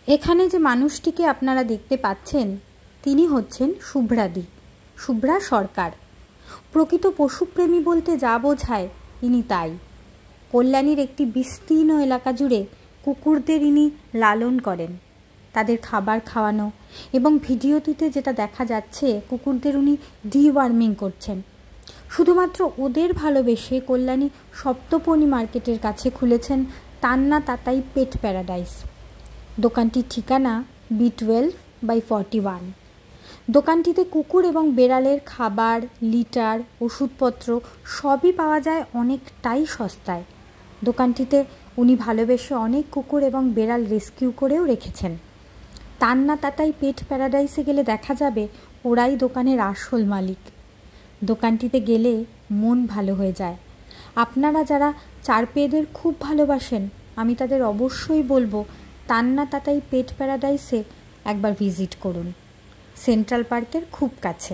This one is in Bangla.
এখানে যে মানুষটিকে আপনারা দেখতে পাচ্ছেন তিনি হচ্ছেন শুভ্রাদি, শুভ্রা সরকার। প্রকৃত পশুপ্রেমী বলতে যা বোঝায় ইনি তাই। কল্যাণীর একটি বিস্তীর্ণ এলাকা জুড়ে কুকুরদের ইনি লালন করেন, তাদের খাবার খাওয়ানো এবং ভিডিওটিতে যেটা দেখা যাচ্ছে কুকুরদের উনি ডিওয়ার্মিং করছেন। শুধুমাত্র ওদের ভালোবেসে কল্যাণী সপ্তপনী মার্কেটের কাছে খুলেছেন তান্না তাতাই পেট প্যারাডাইস। দোকানটির ঠিকানা B12/41। দোকানটিতে কুকুর এবং বেড়ালের খাবার, লিটার, ওষুধপত্র সবই পাওয়া যায় অনেকটাই সস্তায়। দোকানটিতে উনি ভালোবেসে অনেক কুকুর এবং বেড়াল রেস্কিউ করেও রেখেছেন। তান্না তাতাই পেট প্যারাডাইসে গেলে দেখা যাবে ওরাই দোকানের আসল মালিক। দোকানটিতে গেলে মন ভালো হয়ে যায়। আপনারা যারা চারপেয়েদের খুব ভালোবাসেন আমি তাদের অবশ্যই বলবো তান্না তাতাই পেট প্যারাডাইসে একবার ভিজিট করুন, সেন্ট্রাল পার্কের খুব কাছে।